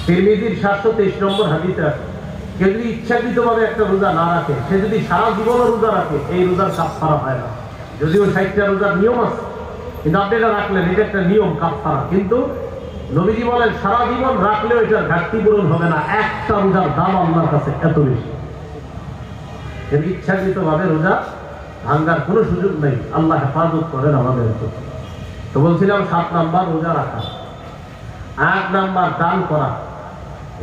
তিরমিজির 723 নম্বর হাদিসে আছে, কেউ যদি ইচ্ছাকৃতভাবে একটা রোজা না রাখে, সে যদি সারা জীবন রোজা রাখে, এই রোজার কাফারা হয় না। যদিও 60টা রোজার নিয়ম আছে, কিন্তু আপনি এটা রাখলেন, এটা একটা নিয়ম কাফারা। কিন্তু নবীজি বলেন সারা জীবন রাখলেও এটার ঘাটতি পূরণ হবে না। একটা রোজার দাম আল্লাহর কাছে এত বেশি। কিন্তু ইচ্ছাকৃতভাবে রোজা ভাঙ্গার কোনো সুযোগ নেই। আল্লাহ হেফাজত করেন আমাদের। তো বলছিলাম 7 নাম্বার রোজা রাখা। 8 নাম্বার দান করা।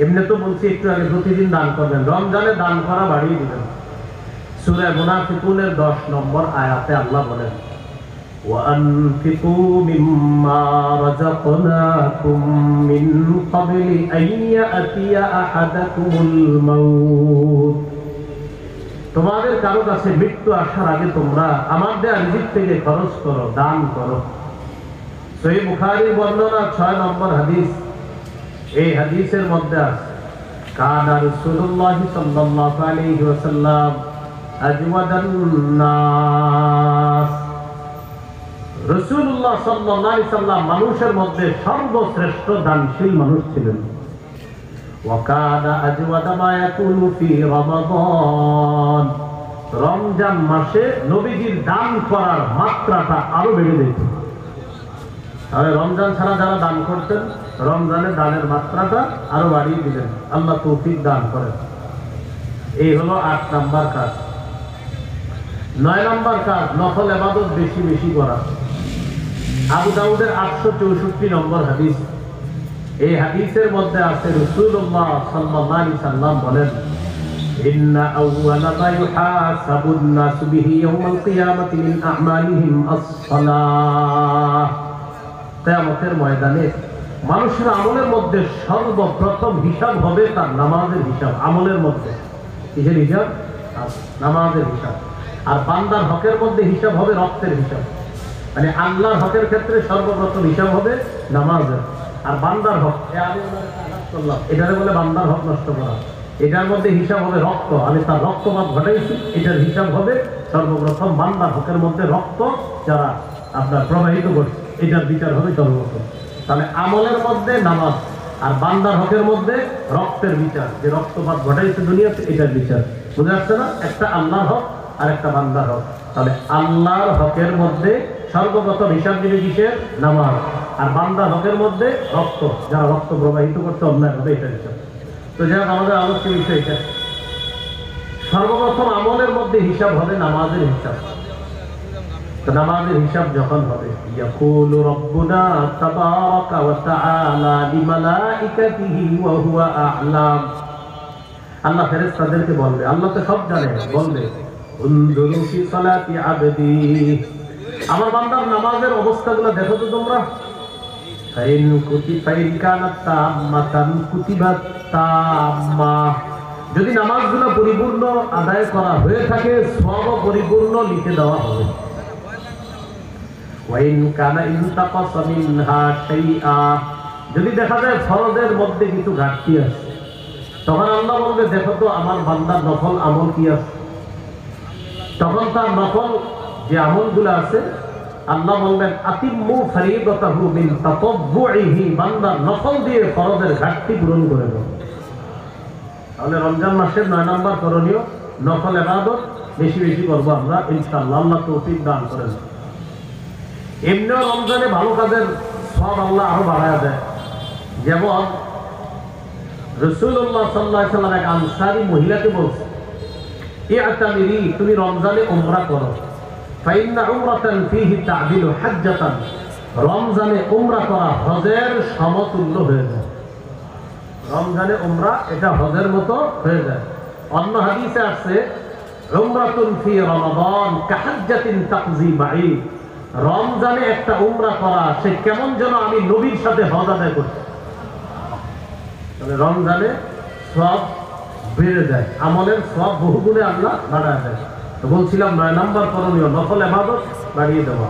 এমনি তো বলছি একটু আগে প্রতিদিন দান করবেন, রমজানে দান করা বাড়িয়ে দিবেন। সূরা মুনাফিকুনের 10 নম্বর আয়াতে আল্লাহ বলেন, وَأَنفِقُوا مِمَّا رَزَقْنَاكُم مِّن قَبْلِ أَن يَأْتِيَ أَحَدَكُمُ الْمَوْتُ। তোমাদের কারো কাছে মৃত্যু আসার আগে তোমরা আমার দেয়া রিজিক থেকে খরচ করো, দান করো। সহিহ বুখারীর বর্ণনা 6 নম্বর হাদিস। এই হাদিসের মধ্যে আছে, কানা রাসূলুল্লাহ সাল্লাল্লাহু আলাইহি ওয়াসাল্লাম আজওয়াদান নাস। রাসূলুল্লাহ সাল্লাল্লাহু আলাইহি ওয়াসাল্লাম মানুষের মধ্যে সর্বশ্রেষ্ঠ দানশীল মানুষ ছিলেন। ওয়া কানা আজওয়াদা মা ইয়াকুনু ফি রমাদান। রমজান মাসে নবীজির দান করার মাত্রাটা আরো বেড়ে যেত। তাহলে রমজান ছাড়া যারা দান করতেন, রমজানে দানের মাত্রাটা আরো বাড়িয়ে দিলেন। আল্লাহ তৌফিক দান করেন। এই হলো 8 নাম্বার কাজ। 9 নাম্বার কাজ, নফল ইবাদত বেশি বেশি করা। আবু দাউদের 864 নম্বর হাদিস। এই হাদিসের মধ্যে আছে, রাসূলুল্লাহ সাল্লাল্লাহু আলাইহি সাল্লাম বলেন, ইন্না আউওয়ালা মা ইউহাসাবুন নাসু বিহি ইয়াউমাল কিয়ামাতি মিন আমালিহিম আস-সালাহ। কিয়ামতের ময়দানে মানুষের আমলের মধ্যে সর্বপ্রথম হিসাব হবে তার নামাজের হিসাব। আমলের মধ্যে কিসের হিসাব? নামাজের হিসাব। আর বান্দার হকের মধ্যে হিসাব হবে রক্তের হিসাব। মানে আল্লাহর হকের ক্ষেত্রে সর্বপ্রথম হিসাব হবে নামাজের। আর বান্দার হক, এটারে বলে বান্দার হক নষ্ট করা। এটার মধ্যে হিসাব হবে রক্ত, আমি তার রক্তপাত ঘটাইছি, এটার হিসাব হবে সর্বপ্রথম বান্দার হকের মধ্যে রক্ত যারা আপনার প্রবাহিত করছে, এটার বিচার হবে সর্বপ্রথম। তাহলে আমলের মধ্যে নামাজ, আর বান্দার হকের মধ্যে রক্তের বিচার, যে রক্তপাত ঘটাইছে দুনিয়াতে, এটার বিচার। বুঝে আসছে না? একটা আল্লাহর হক আর একটা বান্দার হক। তাহলে আল্লাহর হকের মধ্যে সর্বপ্রথম হিসাব দিবে কিসের? নামাজ। আর বান্দার হকের মধ্যে রক্ত, যারা রক্ত প্রবাহিত করতে অন্যায় হবে, এটা হিসাব। তো যাই হোক, আমাদের আলোচ্য বিষয় এটা। সর্বপ্রথম আমলের মধ্যে হিসাব হবে নামাজের হিসাব। তো নামাজের হিসাব যখন হবে, ইয়াকুলু রাব্বুনা তাবারাকা ওয়া তাআলা লিমালাইকাতিহি ওয়া হুয়া আ'লাম। আল্লাহ ফেরেশতাদেরকে বলবে, আল্লাহ তো সব জানে, বলবে, উনজুরু ফি সালাতি আবদি। আমার বান্দার নামাজের অবস্থাগুলো দেখো তো তোমরা। যদি নামাজগুলো পরিপূর্ণ আদায় করা হয়ে থাকে, সব পরিপূর্ণ লিখে দেওয়া হবে। যদি দেখা যায় ফরজের মধ্যে কিছু ঘাটতি আছে, তখন আল্লাহ বলবে, দেখো তো আমার বান্দার নফল আমল কি আছে। তখন তার নফল যে আমলগুলো আছে, আল্লাহ বলবেন, আতিম্মু ফরিদাতাহু মিন তাতাব্বুইহি। বান্দার নফল দিয়ে ফরজের ঘাটতি পূরণ করে দাও। তাহলে রমজান মাসের 9 নম্বর করণীয়, নফল ইবাদত বেশি বেশি করবো আমরা ইনশাআল্লাহ। আল্লাহ তৌফিক দান করেন। এমনিও রমজানে ভালো কাজের সব আল্লাহ আরো বাড়ায় দেয়। যেমন রাসূলুল্লাহ সাল্লাল্লাহু আলাইহি ওয়াসাল্লাম এক আনসারী মহিলাকে বলছে, ইআতামিরি, তুমি রমজানে উমরা করো। ফাইন্না উমরাতান ফীহি তা'দিলু হাজ্জাতান। রমজানে উমরা করা হজের সমতুল্য হয়ে যায়। রমজানে উমরা এটা হজের মতো হয়ে যায়। অন্য হাদিসে আছে, উমরাতুন ফি রমাদান কাহাজ্জাতিন তাকজি বাঈ। রমজানে একটা উমরা করা, সে কেমন যেন আমি নবীর সাথে হজ আদায় করছি। তাহলে রমজানে সব বেড়ে যায়, আমলের সব বহুগুণে আল্লাহ বাড়ায় দেয়। তো বলছিলাম 9 নম্বর করণীয়, নফল ইবাদত বাড়িয়ে দেওয়া।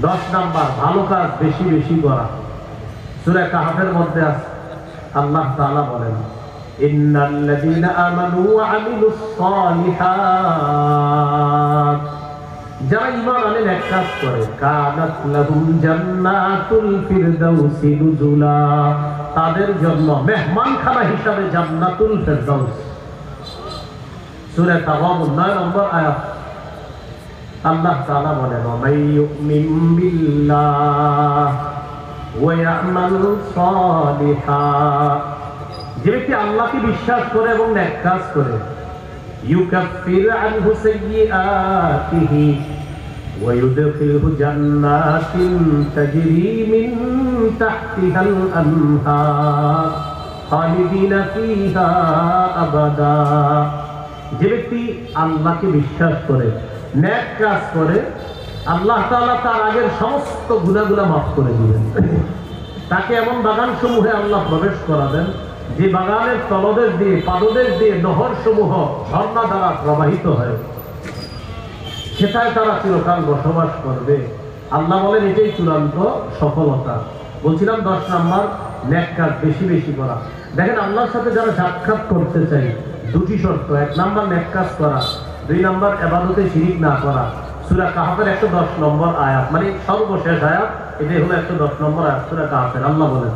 10 নাম্বার, ভালো কাজ বেশি বেশি করা। সূরা কাহফের মধ্যে আছে, আল্লাহ তাআলা বলেন, ইন্নাল্লাযীনা আমানু ওয়া আমিলুস সালিহাত। যারা ঈমান আনে, নেক কাজ করে, কানাত লাহুম জান্নাতুল ফিরদাউসি নুজুলা। তাদের জন্য মেহমানখানা হিসাবে জান্নাতুল ফেরদাউস। সূরা তাগাবুন 9 নম্বর আয়াত। আল্লাহ তাআলা বলেন, ওয়ামাই ইউমিন বিল্লাহ ওয়া ইয়ামাল সালিহা, যে ব্যক্তি আল্লাহকে বিশ্বাস করে এবং নেক কাজ করে, ইউকাফির আনহু সাইয়্যাতিহি ওয়া ইউদখিলহু জান্নাতিন তাজরি মিন তাহতিহাল আনহার খালিদিনা ফিহা আবাদা। যে ব্যক্তি আল্লাহকে বিশ্বাস করে নেক কাজ করে, আল্লাহ তাআলা তার আগের সমস্ত গুনাহগুলো মাফ করে দিবেন। তাকে এমন বাগান সমূহে আল্লাহ প্রবেশ করাবেন যে বাগানের তলদেশ দিয়ে পাদদেশ দিয়ে নহর সমূহ ঝর্ণা দ্বারা প্রবাহিত হয়, সেটাই তারা চিরকাল বসবাস করবে। আল্লাহ বলেন এটাই চূড়ান্ত সফলতা। বলছিলাম 10 নম্বর নেক কাজ বেশি বেশি করা। দেখেন, আল্লাহর সাথে যারা সাক্ষাৎ করতে চাই, দুটি শর্ত। 1 নম্বর নেক কাজ করা, 2 নম্বর ইবাদতে শিরিক না করা। সূরা কাহফের 110 নম্বর আয়াত, মানে সর্বশেষ আয়াত, এটাই হলো 110 নম্বর আয়াত সূরা কাহফের। আল্লাহ বলেন,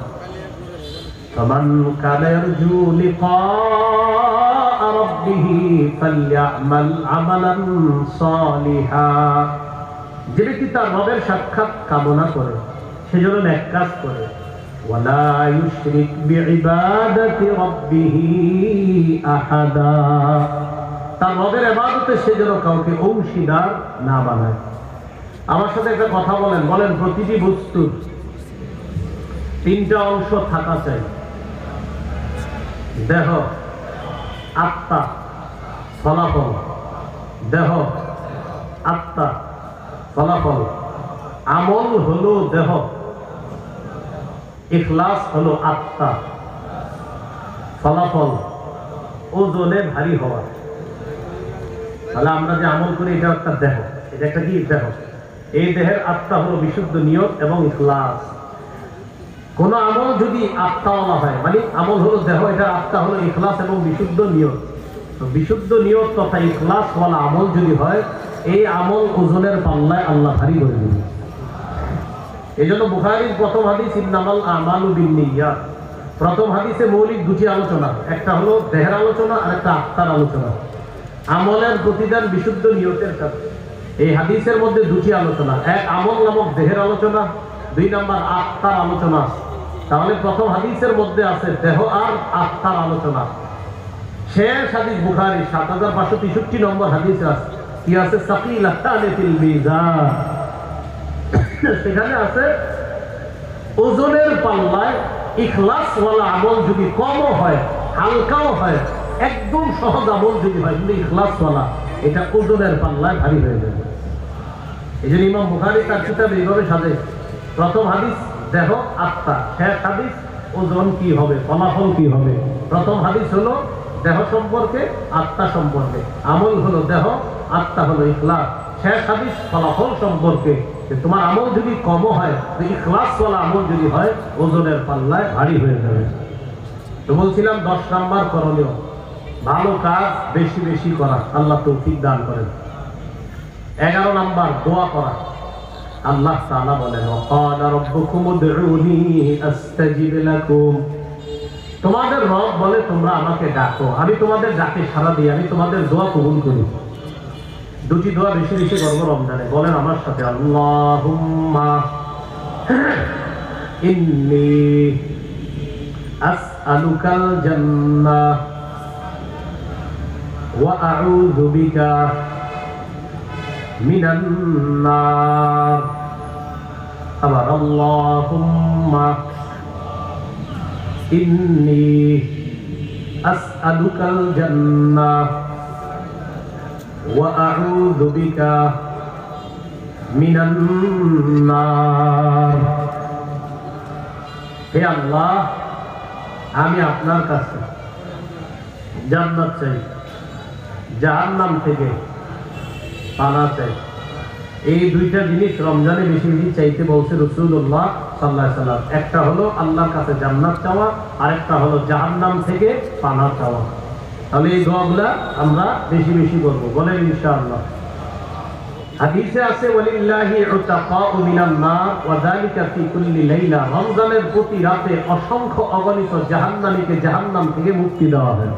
ফামান কানা ইয়ারজু লিকা রাব্বিহি ফালইআমাল আমালান সালিহা। যে ব্যক্তি তার রবের সাক্ষাৎ কামনা করে সেজন্য নেক কাজ করে, ওয়ালা ইউশরিক বিইবাদাতি রাব্বিহি আহাদা, তার রবের ইবাদতে সে যেন কাউকে অংশীদার না বানায়। আমার সাথে একটা কথা বলেন, প্রতিটি বস্তুর 3টা অংশ থাকা চাই: দেহ, আত্মা, ফলাফল। দেহ, আত্মা, ফলাফল। আমল হলো দেহ, ইখলাস হলো আত্মা, ফলাফল ওজনে ভারী হওয়া। তাহলে আমরা যে আমল করি এটা একটা দেহ, এটা একটা কি দেহ। এই দেহের আত্মা হলো বিশুদ্ধ নিয়ত এবং ইখলাস। কোন আমল যদি আত্মাওয়ালা হয়, মানে আমল হলো দেহ, এটা আত্মা হলো ইখলাস এবং বিশুদ্ধ নিয়ত। তো বিশুদ্ধ নিয়ত তথা ইখলাসওয়ালা আমল যদি হয়, এই আমল ওজনের পাল্লায় আল্লাহ ভারী করে দিবেন। এই জন্য বুখারীর প্রথম হাদিস, ইন্নামাল আমালু বিন্নিয়াত। প্রথম হাদিসে মৌলিক 2টি আলোচনা, একটা হলো দেহের আলোচনা আর একটা আত্মার আলোচনা। আমলের প্রতিদান বিশুদ্ধ নিয়তের সাথে। এই হাদিসের মধ্যে 2টি আলোচনা, 1 আমল নামক দেহের আলোচনা, 2 নম্বর আত্মার আলোচনা। তাহলে প্রথম হাদিসের মধ্যে আছে দেহ আর আত্মার আলোচনা। শেষ হাদিস বুখারী 7563 নম্বর হাদিস আছে, কি আছে? সাকিলাতানি ফিল মিজান। সেখানে আছে ওজনের পাল্লায় ইখলাসওয়ালা আমল যদি কমও হয়, হালকাও হয়, একদম সহজ আমল যদি হয়, কিন্তু ইখলাসওয়ালা, এটা ওজনের পাল্লায় ভারী হয়ে যাবে। এই জন্য ইমাম বুখারী তার কিতাবে এইভাবে সাজে: প্রথম হাদিস দেহ, আত্মা; শেষ হাদিস ওজন কি হবে, ফলাফল কি হবে। প্রথম হাদিস হলো দেহ সম্পর্কে, আত্মা সম্পর্কে। আমল হলো দেহ, আত্মা হলো ইখলাস। শেষ হাদিস ফলাফল সম্পর্কে, যে তোমার আমল যদি কম হয়, ইখলাসওয়ালা আমল যদি হয়, ওজনের পাল্লায় ভারী হয়ে যাবে। তো বলছিলাম 10 নম্বর করণীয়, ভালো কাজ বেশি বেশি করা। আল্লাহ তৌফিক দান করেন। 11 নম্বর দোয়া করা। আল্লাহ তাআলা বলেন, ওয়াকালা রাব্বুকুম উদউনি আস্তাজিব লাকুম। তোমাদের রব বলে, তোমরা আমাকে ডাকো, আমি তোমাদের ডাকে সাড়া দিই, আমি তোমাদের দোয়া কবুল করি। 2টি দোয়া বেশি বেশি করব রমজানে। বলেন আমার সাথে, আল্লাহুম্মা ইন্নী আসআলুকাল জান্নাহ ওয়া আউযু বিকা মিনান নার। আবার আল্লাহুম্মা ইন্নী আসআলুকাল জান্নাহ ওয়া আউযু বিকা মিনান নার। হে আল্লাহ, আমি আপনার কাছে জান্নাত চাই, জাহান্নাম থেকে পানা চাই। এই 2টা জিনিস রমজানে বেশি বেশি চাইতে বলছে রাসূলুল্লাহ সাল্লাল্লাহু আলাইহি ওয়াসাল্লাম। একটা হলো আল্লাহর কাছে জান্নাত চাওয়া, আর একটা হলো জাহান্নাম থেকে পানা চাওয়া। তাহলে এই দোয়াগুলা আমরা বেশি বেশি করবো, বলেন ইনশাআল্লাহ। হাদিসে আছে ওয়ালিল্লাহি উতাকাউ মিনান নার ওয়া যালিকা ফি কুল্লি লাইলা। রমজানের প্রতি রাতে অসংখ্য অগণিত জাহান্নামীকে জাহান্নাম থেকে মুক্তি দেওয়া হয়।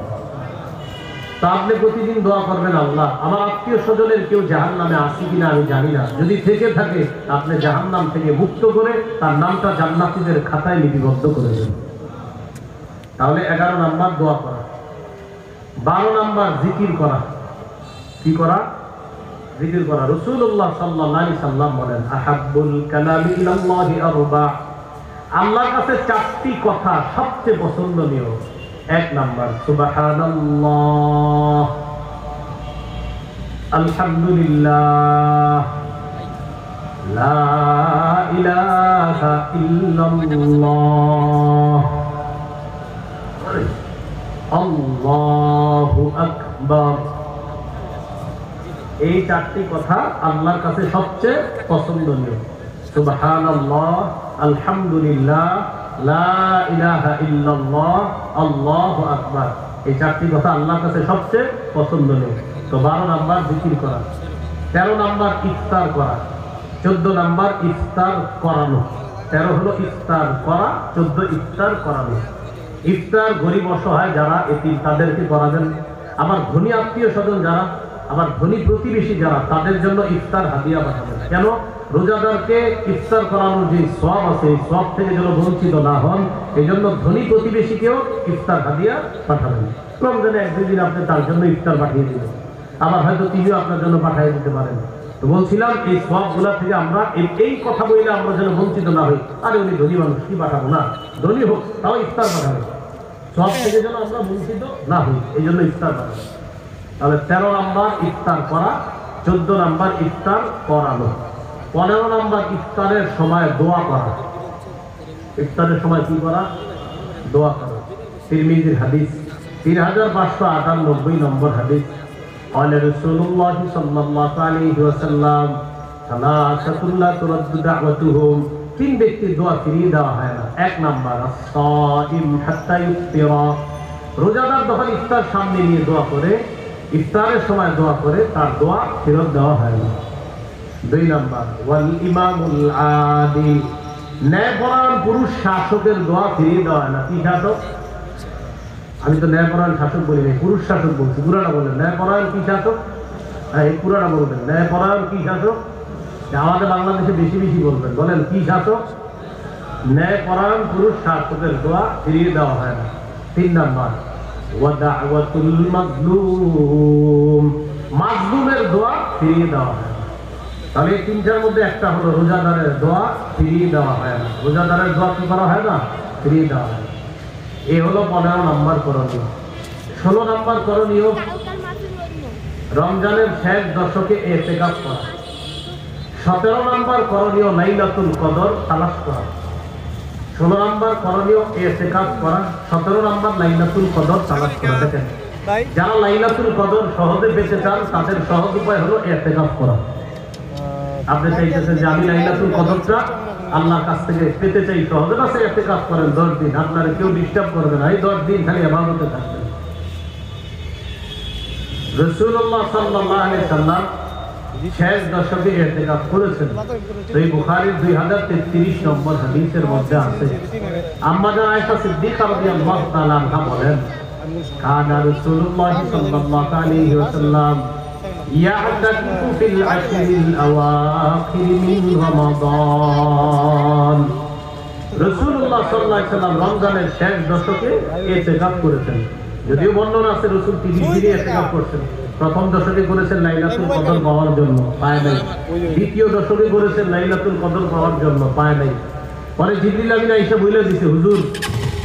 তা আপনি প্রতিদিন দোয়া করবেন, আল্লাহ আমার আত্মীয় স্বজনের কেউ জাহান্নামে আছে কিনা আমি জানি না, যদি থেকে থাকে আপনি জাহান্নাম থেকে মুক্ত করে তার নামটা জান্নাতীদের খাতায় লিপিবদ্ধ করে দেন। তাহলে 11 নাম্বার দোয়া করা। 12 নাম্বার জিকির করা। কি করা? জিকির করা। রাসূলুল্লাহ সাল্লাল্লাহু আলাইহি সাল্লাম বলেন, আহাব্বুল কালামি ইলাল্লাহি আরবা। আল্লাহর কাছে 4টি কথা সবচেয়ে পছন্দনীয়। 1 নাম্বার সুবহানাল্লাহ, আলহামদুলিল্লাহ, লা ইলাহা ইল্লাল্লাহ, আল্লাহু আকবার। এই 4টি কথা আল্লাহর কাছে সবচেয়ে পছন্দনীয়। সুবহানাল্লাহ, আলহামদুলিল্লাহ, লা ইলাহা ইল্লাল্লাহ, আল্লাহু আকবার। এই 4টি কথা আল্লাহর কাছে সবচেয়ে পছন্দনীয়। তো 12 নাম্বার জিকির করা, 13 নাম্বার ইফতার করা, 14 নাম্বার ইফতার করানো। 13 হলো ইফতার করা, 14 ইফতার করানো। ইফতার গরিব অসহায় যারা এতিম তাদেরকে করাবেন। আমার ধনী আত্মীয় স্বজন যারা, আমার ধনী প্রতিবেশী যারা, তাদের জন্য ইফতার হাদিয়া পাঠাবেন। কেন? রোজাদারকে ইফতার করানোর যে সওয়াব আছে এই সওয়াব থেকে যেন বঞ্চিত না হন, এই জন্য ধনী প্রতিবেশীকেও ইফতার হাদিয়া পাঠাবেন। রমজানে 1-2 দিন আপনি তার জন্য ইফতার পাঠিয়ে দিবেন, আবার হয়তো তিনিও আপনার জন্য পাঠিয়ে দিতে পারেন। তো বলছিলাম এই সওয়াবগুলা থেকে আমরা এই কথা বললে আমরা যেন বঞ্চিত না হই। আরে উনি ধনী মানুষ, কি পাঠাবো না, ধনী হোক তাও ইফতার পাঠাবেন, সওয়াব থেকে যেন আমরা বঞ্চিত না হই, এই জন্য ইফতার পাঠাবেন। তাহলে 13 নাম্বার ইফতার করা, 14 নাম্বার ইফতার করানো, 15 নাম্বার ইফতারের সময় দোয়া করা। ইফতারের সময় কি করা? দোয়া করা। তিরমিজির হাদিস 3598 নম্বর হাদিস। قال رسول الله صلى الله عليه وسلم ثلاثة لا ترد دعوتهم। 3 ব্যক্তির দোয়া ফিরিয়ে দেওয়া হয় না। 1 নাম্বার الصائم حتى يفطر। রোজাদার যখন ইফতার সামনে নিয়ে দোয়া করে, ইফতারের সময় দোয়া করে, তার দোয়া ফেরত দেওয়া হয় না। 2 নাম্বার ওয়াল ইমামুল আদিল। ন্যায়পরায়ণ পুরুষ শাসকের দোয়া ফিরিয়ে দেওয়া হয় না। কি শাসক? আমি তো ন্যায়পরায়ণ শাসক বলি নাই, পুরুষ শাসক বলছি। পুরাটা বললেন ন্যায়পরায়ণ কি শাসক? হ্যাঁ, এই পুরাটা বলবেন ন্যায়পরায়ণ কি শাসক। আমাদের বাংলাদেশে বেশি বেশি বলবেন, বলেন কি শাসক? ন্যায়পরায়ণ পুরুষ শাসকের দোয়া ফিরিয়ে দেওয়া হয় না। 3 নাম্বার ওয়া দাওয়াতুল মাজলুম। মাজলুমের দোয়া ফিরিয়ে দেওয়া হয় না। তাহলে এই 3টার মধ্যে একটা হলো রোজাদারের দোয়া ফিরিয়ে দেওয়া হয় না। রোজাদারের দোয়া কি করা হয় না? ফিরিয়ে দেওয়া হয় না। এই হলো 15 নাম্বার করণীয়। 16 নাম্বার করণীয় রমজানের শেষ দশকে ইতিকাফ করা। 17 নাম্বার করণীয় লাইলাতুল কদর তালাশ করা। 16 নাম্বার করণীয় ইতিকাফ করা, 17 নাম্বার লাইলাতুল কদর তালাশ করা। দেখেন, যারা লাইলাতুল কদর সহজে পেতে চান তাদের সহজ উপায় হলো ইতিকাফ করা। আপনি চাইতেছেন যে আমি লাইলাতুল কদরটা আল্লাহর কাছ থেকে পেতে চাই, সহজে কাছে ইতিকাফ করেন 10 দিন, আপনারা কেউ ডিস্টার্ব করবে না, এই 10 দিন খালি ইবাদতে থাকবেন। রাসূলুল্লাহ সাল্লাল্লাহু আলাইহি সাল্লাম শেষ দশকে ইতিকাফ করেছেন। এই বুখারীর 2033 নম্বর হাদিসের মধ্যে আছে, আম্মা জান আয়েশা সিদ্দিকা রাদিয়াল্লাহু তাআলা আনহা বলেন, কানা রাসূলুল্লাহ সাল্লাল্লাহু আলাইহি ওয়াসাল্লাম ইয়াতাকিফু ফিল আশরিল আওয়াখির মিন রমাদান। রাসূলুল্লাহ সাল্লাল্লাহু আলাইহি ওয়াসাল্লাম রমজানের শেষ দশকে ইতিকাফ করেছেন। যদিও বর্ণনা আছে রাসূল 30 দিনে ইতিকাফ করেছেন। প্রথম দশকে করেছেন লাইলাতুল কদর পাওয়ার জন্য, পায় নাই। দ্বিতীয় দশকে করেছেন লাইলাতুল কদর পাওয়ার জন্য, পায় নাই। পরে জিবরিল আমিন এসে বলে দিয়েছে, হুজুর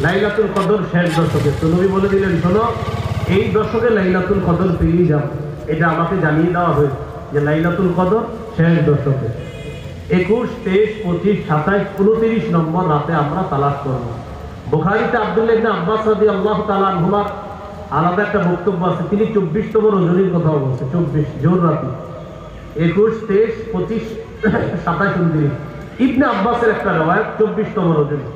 লাইলাতুল কদর শেষ দশকে। তো নবী বলে দিলেন, শোনো এই দশকে লাইলাতুল কদর পেয়ে যাও। এটা আমাকে জানিয়ে দেওয়া হয়েছে যে লাইলাতুল কদর শেষ দশকে। 21, 23, 25, 27, 29 নম্বর রাতে আমরা তালাশ করব। বুখারীতে আব্দুল্লাহ ইবনে আব্বাস রাদিয়াল্লাহু তাআলা আনহুমা আলাদা একটা বক্তব্য আছে, তিনি 24তম রজনীর কথা বলছে। 24 জোর রাতে, 21, 23, 25, 27, 29। ইবনে আব্বাসের একটা রওয়ায়াত 24তম রজনী।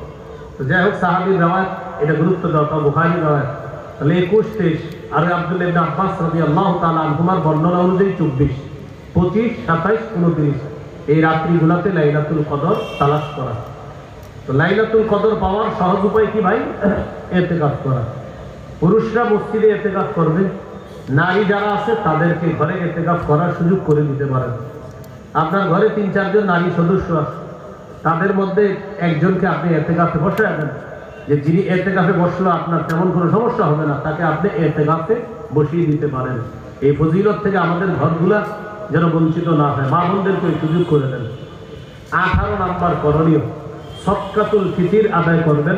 তো যাই হোক, সাহাবীর রওয়ায়াত, এটা গুরুত্ব দাও, তা বুখারীর রওয়ায়াত। তাহলে 21, 23 আর আব্দুল্লাহ ইবনে আব্বাস রাদিয়াল্লাহু তাআলা আনহুমার বর্ণনা অনুযায়ী 24। 25, 27, 29 এই রাত্রিগুলোতে লাইলাতুল কদর তালাশ করা। তো লাইলাতুল কদর পাওয়ার সহজ উপায় কি ভাই? ইতিকাফ করা। পুরুষরা মসজিদে ইতিকাফ করবে, নারী যারা আছে তাদেরকে ঘরে ইতিকাফ করার সুযোগ করে দিতে পারেন। আপনার ঘরে 3-4 জন নারী সদস্য আছে, তাদের মধ্যে একজনকে আপনি ইতিকাফে বসে রাখেন, যে যিনি ইতিকাফে বসলো আপনার তেমন কোনো সমস্যা হবে না, তাকে আপনি ইতিকাফে বসিয়ে দিতে পারেন। এই ফজিলত থেকে আমাদের ঘরগুলা যেন বঞ্চিত না হয়, মা বোনদেরকে সুযোগ করে দেন। 18 নাম্বার করণীয়, সদকাতুল ফিতির আদায় করবেন।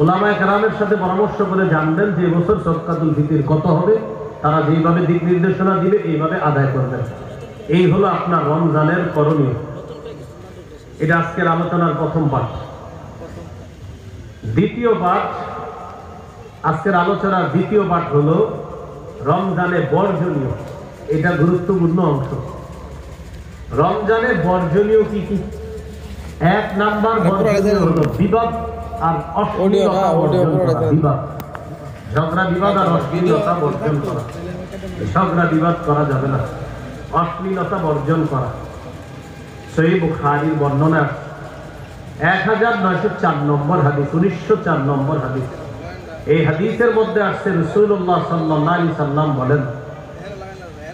ওলামায়ে কেরামের সাথে পরামর্শ করে জানবেন যে এবছর সদকাতুল ফিতির কত হবে, তারা যেইভাবে দিক নির্দেশনা দিবে এইভাবে আদায় করবেন। এই হলো আপনার রমজানের করণীয়। এটা আজকের আলোচনার প্রথম পাঠ। দ্বিতীয় পাঠ, আজকের আলোচনার দ্বিতীয় পাঠ হলো রমজানে বর্জনীয়। এটা গুরুত্বপূর্ণ অংশ। রমজানে বর্জনীয় কি কি? 1 নাম্বার বর্জনীয় হলো বিবাদ আর অশ্লীলতা বর্জন করা। বিবাদ, ঝগড়া বিবাদ আর অশ্লীলতা বর্জন করা। ঝগড়া বিবাদ করা যাবে না, অশ্লীলতা বর্জন করা। সহিহ বুখারীর বর্ণনা 1904 নম্বর হাদিস, 1904 নম্বর হাদিস। এই হাদিসের মধ্যে আসছে রাসূলুল্লাহ সাল্লাল্লাহু আলাইহি সাল্লাম বলেন,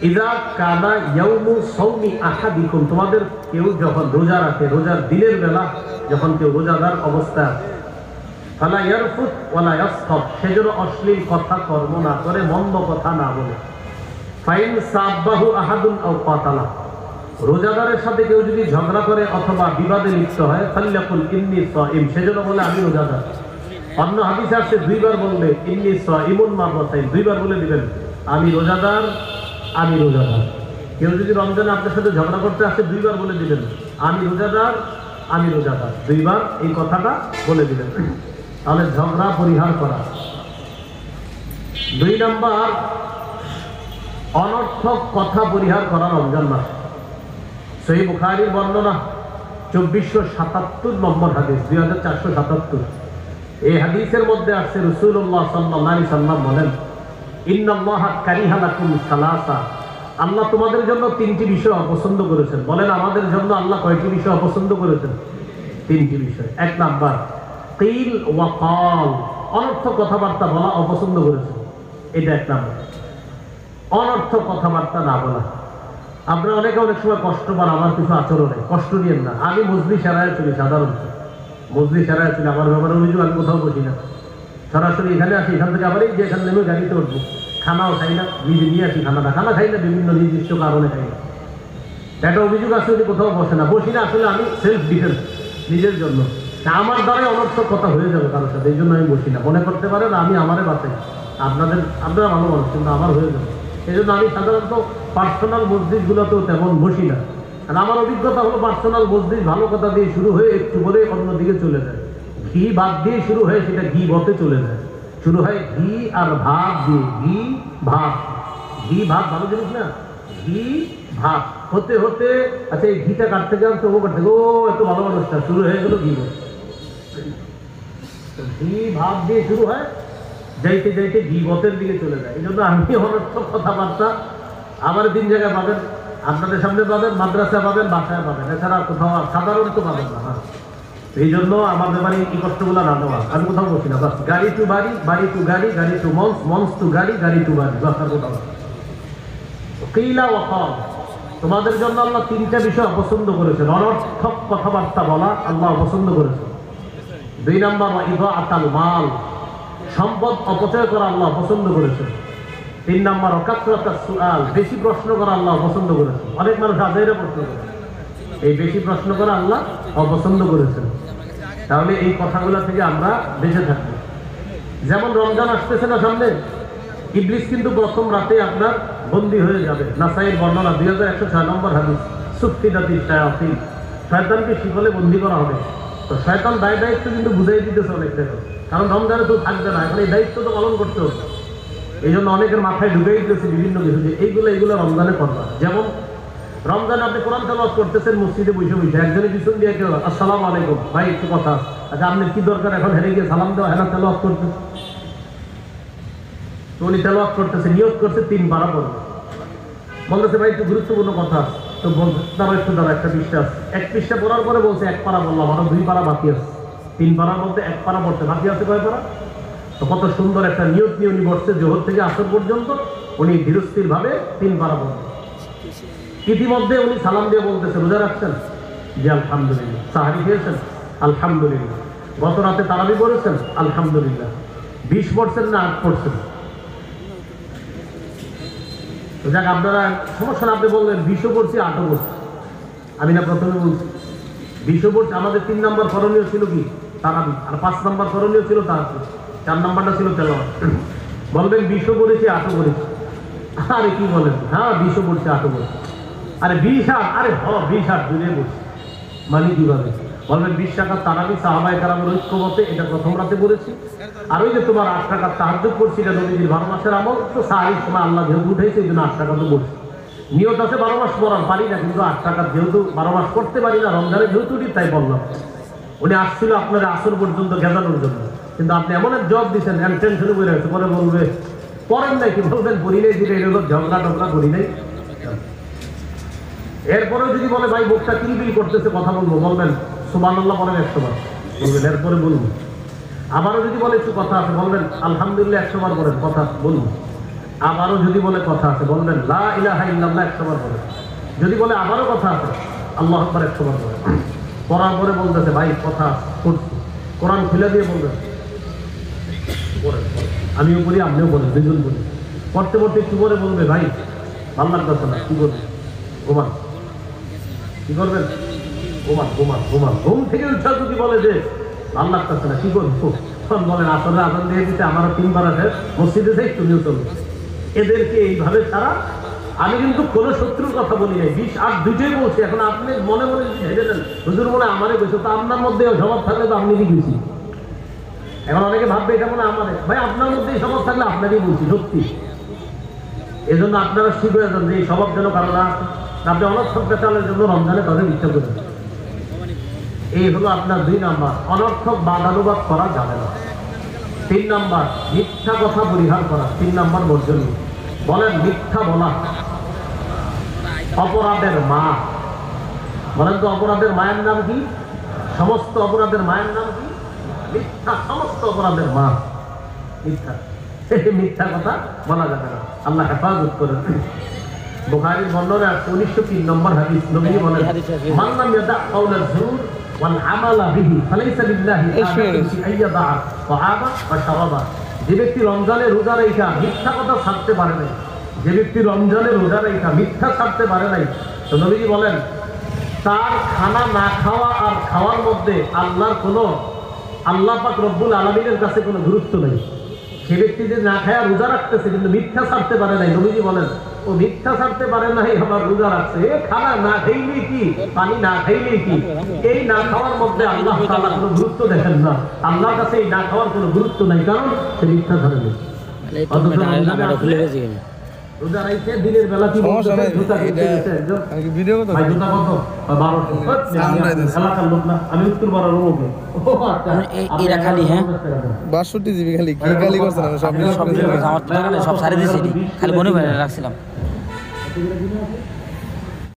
ইযা কানা ইয়াউমু সাওমি আহাদিকুম, তোমাদের কেউ যখন রোজা রাখে, রোজার দিনের বেলা যখন কেউ রোজাদার অবস্থা আছে, ফালা ইয়ারফুত ওয়ালা ইয়াসখাব, সেজন্য অশ্লীল কথা কর্ম না করে, মন্দ কথা না বলে। ফাইন সাব্বাহু আহাদুন আও কাতালা, রোজাদারের সাথে কেউ যদি ঝগড়া করে অথবা বিবাদে লিপ্ত হয়, ফাল্যাকুল ইন্নী সাইম, সেজন্য বলে আমি রোজাদার। অন্য হাদিসে আসছে 2 বার বলবে ইন্নী সাইমুন মাররাতাইন, 2 বার বলে দিবেন আমি রোজাদার, আমি রোজাদার। কেউ যদি রমজানে আপনার সাথে ঝগড়া করতে আসে 2 বার বলে দিবেন আমি রোজাদার, আমি রোজাদার, 2 বার এই কথাটা বলে দিবেন। তাহলে ঝগড়া পরিহার করা। 2 নাম্বার, অনর্থক কথা পরিহার করা রমজান মাসে। সহিহ বুখারীর বর্ণনা 2477 নম্বর হাদিস, 2477। এই হাদিসের মধ্যে আসছে রাসূলুল্লাহ সাল্লাল্লাহু আলাইহি সাল্লাম বলেন, ইন্নাল্লাহা কারিহা লাকুম সালাসা, আল্লাহ তোমাদের জন্য 3টি বিষয় অপছন্দ করেছেন। বলেন আমাদের জন্য আল্লাহ কয়টি বিষয় অপছন্দ করেছেন? 3টি বিষয়। 1 নাম্বার কিল ওয়া কাল, অনর্থক কথাবার্তা বলা অপছন্দ করেছেন। এটা 1 নাম্বার, অনর্থক কথাবার্তা না বলা। আপনারা অনেকে অনেক সময় কষ্ট পান আমার কিছু আচরণে, কষ্ট নিয়েন না। আমি মজলিস এড়ায় চলি, সাধারণত মজলিস এড়ায় চলি। আমার ব্যাপারে অভিযোগ, আমি কোথাও বসি না, সরাসরি এখানে আসি, এখান থেকে আবার এই যে এখানে নেমে গাড়িতে উঠবো। খানাও খাই না, নিজে নিয়ে আসি খানাটা, খানা খাই না, বিভিন্ন নির্দিষ্ট কারণে খাই না। একটা অভিযোগ আছে যে কোথাও বসে না, বসি না, আসলে আমি সেলফ ডিফেন্স, নিজের জন্য। আমার দ্বারাই অনর্থক কথা হয়ে যাবে কারোর সাথে, এই জন্য আমি বসি না। মনে করতে পারেন আমি আমারে বাঁচাই, আপনারা ভালো মানুষ, কিন্তু আমার হয়ে যাবে। এই জন্য আমি সাধারণত পার্সোনাল মসজিদগুলোতেও তেমন বসি না। আর আমার অভিজ্ঞতা হলো পার্সোনাল মসজিদ ভালো কথা দিয়ে শুরু হয়ে একটু করে অন্যদিকে চলে যায়। ঘি ভাত দিয়ে শুরু হয়ে সেটা ঘি বতে চলে যায়। শুরু হয় ঘি আর ভাত দিয়ে, ঘি ভাত, ঘি ভাত ভালো জিনিস না, ঘি ভাত হতে হতে আচ্ছা এই ঘিটা কাটতে গেলাম তো করতে, ও এত ভালো মানুষটা, শুরু হয়ে গেল ঘি ভাত। ঘি ভাত দিয়ে শুরু হয়, যাইতে যাইতে ঘি বতের দিকে চলে যায়। এই জন্য আমি অনর্থক কথাবার্তা আমার 3 জায়গায় পাবেন, আপনাদের সামনে পাবেন, মাদ্রাসা পাবেন, বাসায় পাবেন, এছাড়া কোথাও সাধারণত পাবেন না। এই জন্য আমার ব্যাপারে এই কষ্টগুলো না নেওয়া। আমি কোথাও বসি না, বাস গাড়ি টু বাড়ি, বাড়ি টু গাড়ি, গাড়ি টু মঞ্চ, মঞ্চ টু গাড়ি, গাড়ি টু বাড়ি, বাস আর কোথাও। কিলা ওয়া কাল, তোমাদের জন্য আল্লাহ 3টা বিষয় অপছন্দ করেছেন। অনর্থক কথাবার্তা বলা আল্লাহ অপছন্দ করেছেন। 2 নাম্বার ইদাআতুল মাল, সম্পদ অপচয় করা আল্লাহ পছন্দ করেছেন। 3 নাম্বার ওয়াকাসরাতাস সুআল, বেশি প্রশ্ন করা আল্লাহ পছন্দ করেছেন। অনেক মানুষ আজাইরা প্রশ্ন করে, এই বেশি প্রশ্ন করা আল্লাহ অপছন্দ করেছেন। তাহলে এই কথাগুলো থেকে আমরা বেঁচে থাকবো। যেমন রমজান আসতেছে না সামনে, ইবলিস কিন্তু প্রথম রাতে আপনার বন্দী হয়ে যাবে। নাসাইর বর্ণনা 2106 নম্বর হাদিস, সুফিদাতি শায়াতিন, শয়তানকে শিকলে বন্দী করা হবে। তো শয়তান দায়িত্ব কিন্তু বুঝাই দিতেছে অনেক জায়গায়, কারণ রমজানে তো থাকবে না, এখন এই দায়িত্ব তো পালন করতে হবে। এই জন্য অনেকের মাথায় ঢুকেই দিতেছে বিভিন্ন কিছু, যে এইগুলো রমজানে করবা। যেমন রমজানে আপনি কোরআন তেলাওয়াত করতেছেন মসজিদে বসে বসে, একজনের পিছন দিয়ে কেউ আসসালামু আলাইকুম ভাই একটু কথা, আচ্ছা আপনার কি দরকার এখন হেরে গিয়ে সালাম দেওয়া, হেনা তেলাওয়াত করতে? তো উনি তেলাওয়াত করতেছে, নিয়ত করছে 3 পারা পড়বে, বলতেছে ভাই একটু গুরুত্বপূর্ণ কথা, তো বলছে দাঁড়া একটু দাঁড়া, একটা পৃষ্ঠা আছে। এক পৃষ্ঠা পড়ার পরে বলছে এক পারা বললাম, আরো 2 পারা বাকি আছে। 3 পারার মধ্যে 1 পারা পড়তে বাকি আছে, কয় পারা? তো কত সুন্দর একটা নিয়ত নিয়ে উনি বসছে, জোহর থেকে আসর পর্যন্ত উনি ধীরস্থির ভাবে 3 পারা পড়বেন। ইতিমধ্যে উনি সালাম দিয়ে বলতেছে, রোজা রাখছেন? জি আলহামদুলিল্লাহ। সাহারি খেয়েছেন? আলহামদুলিল্লাহ। গত রাতে তারাবি পড়েছেন? আলহামদুলিল্লাহ। 20 পড়ছেন না 8 পড়ছেন? যাক, আপনারা সমস্যা না, আপনি বললেন 20ও পড়ছি 8ও পড়ছি। আমি না প্রথমে বলছি 20ও পড়ছি। আমাদের 3 নম্বর করণীয় ছিল কি? তারাবি। আর 5 নম্বর করণীয় ছিল তাহাজ্জুদ। 4 নম্বরটা ছিল তেলাওয়াত। বলবেন 20ও পড়েছি 8ও পড়েছি। আরে কি বলেন? হ্যাঁ 20ও পড়ছি 8ও পড়ছি। আরে 20 8, আরে 20 8 দুটোই পড়ছি। মানে কিভাবে? বলবেন 20 টাকার তারাবি সাহাবায়ে কেরামের ঐক্যমতে এটা প্রথম রাতে পড়েছি। আর ওই যে তোমার 8 টাকার তাহাজ্জুদ পড়ছি, এটা নবীজির 12 মাসের আমল। তো সাহারির সময় আল্লাহ যেহেতু উঠেছে এই জন্য 8 টাকা তো পড়ছি। নিয়ত আছে 12 মাস পড়ার, পারি না, কিন্তু 8 টাকা যেহেতু 12 মাস করতে পারি না, রমজানে যেহেতু উঠি তাই বললাম। উনি আসছিল আপনার আসর পর্যন্ত গেজানোর জন্য, কিন্তু আপনি এমন এক জব দিচ্ছেন, টেনশনে বলে আছে, পরে বলবে পড়েন নাই, কি বলবেন পড়ি নাই, দিলে এগুলো ঝগড়া টগড়া করি নাই। এরপরে যদি বলে ভাই বুকটা কিলবিল করতেছে, কথা বলবো, বলবেন সুবহানাল্লাহ বলেন 100 বার বলবেন, এরপরে বলবো। আবারও যদি বলে একটু কথা আছে, বলবেন আলহামদুলিল্লাহ 100 বার বলেন, কথা বলবো। আবারও যদি বলে কথা আছে, বলবেন লা ইলাহা ইল্লাল্লাহ 100 বার বলেন। যদি বলে আবারও কথা আছে, আল্লাহু আকবার 100 বার বলেন। পড়ার পরে বলতেছে ভাই কথা করছি, কোরআন খুলে দিয়ে বলবেন বলেন, আমিও বলি আপনিও বলেন, দুজন বলি। পড়তে পড়তে একটু পরে বলবে ভাই ভালো লাগতেছে না, কি করবেন? ঘুমান। কি করবেন? ঘুমান ঘুমান ঘুমান। ঘুম থেকে উঠা যদি বলে যে ভালো লাগতেছে না, কি করবো? তখন বলেন আসলে আজান দিয়ে দিতে আমারও 3 বার আছে, মসজিদে যাই, তুমিও চলবে। এদেরকে এইভাবে ছাড়া আমি কিন্তু কোনো শত্রুর কথা বলি নাই। 20 8 দুটোই বলছি। এখন আপনি মনে মনে ভেবে দেন হুজুর মনে আমারে গেছে, তো আপনার মধ্যে স্বভাব থাকলে তো আপনি কি গেছি। এখন অনেকে ভাববে এটা মনে আমাদের, ভাই আপনার মধ্যে স্বভাব থাকলে আপনারই বলছি, সত্যি। এই জন্য আপনারা শিখে যান যে এই স্বভাব যেন কারো না, আপনি অনর্থক পেটালের জন্য রমজানে তাদের ইচ্ছা করেন। এই হলো আপনার 2 নাম্বার, অনর্থক বাদানুবাদ করা যাবে না। 3 নাম্বার, মিথ্যা কথা পরিহার করা। 3 নাম্বার বর্জনীয়। বলেন মিথ্যা বলা অপরাধের মা। বলেন তো অপরাধের মায়ের নাম কি? সমস্ত অপরাধের মায়ের নাম কি? মিথ্যা। সমস্ত অপরাধের মা মিথ্যা। মিথ্যা কথা বলা যাবে না, আল্লাহ হেফাজত করেন। বুখারীর বর্ণনা 1903 নম্বর হাদিস, নবী বলেন মান লাম ইয়াদা কাওলাল যুর ওয়াল আমালা বিহি ফালাইসা লিল্লাহি আইয়াদা তাআমা ওয়া শারাবা। যে ব্যক্তি রমজানে রোজা রাখা মিথ্যা কথা ছাড়তে পারে নাই, যে ব্যক্তি রমজানে রোজা রাখা মিথ্যা ছাড়তে পারে নাই, তো নবীজি বলেন তার খানা না খাওয়া আর খাওয়ার মধ্যে আল্লাহর কোনো, আল্লাহ পাক রব্বুল আলামিনের কাছে কোনো গুরুত্ব নেই। সে ব্যক্তি যে না খায়া রোজা রাখতেছে কিন্তু মিথ্যা ছাড়তে পারে নাই, নবীজি বলেন ও মিথ্যা ছাড়তে পারে নাই, আবার রোজা রাখছে। খানা না খাইলেই কি, পানি না খাইলেই কি, এই না খাওয়ার মধ্যে আল্লাহ তাআলা কোনো গুরুত্ব দেখেন না। আল্লাহর কাছে এই না খাওয়ার কোনো গুরুত্ব নাই, কারণ সে মিথ্যা ছাড়ে নেই। রোজা রাখছে দিনের বেলা কি ভিডিও কত 1200 এলাকার লোক না, আমি উত্তর পাড়ার লোক। এরা খালি হ্যাঁ 62 জিবি খালি কি খালি করছেন? সব সারি দিয়েছি, খালি বনে রাখছিলাম।